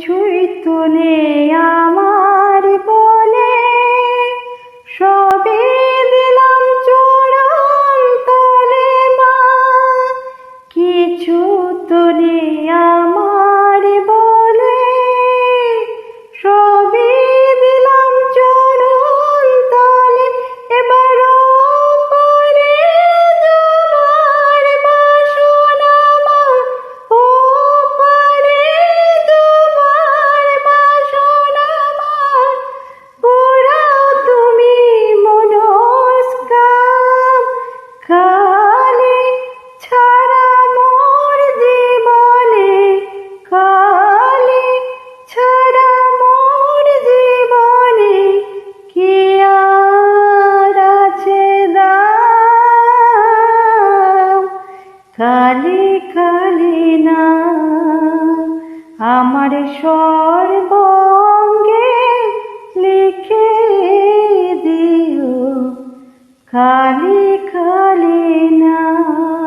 কিছুই তো নেই আমার বলে, সবই দিলাম চরণ তলে মা। কিছু তো নেই আমার বলে, সবই দিলাম চরণ তলে। এবার ওপারে যাবার বাসনা মা, ওপারে যাবার বাসনা মা। পুরাও তুমি মনস্কাম, কালী ছাড়া মোর জীবনে, কালী ছাড়া মোর জীবনে কি আর আছে দাম? কালী কালী নাম আমার সর্বঙ্গে লিখে দিও, কালী কালী নাম।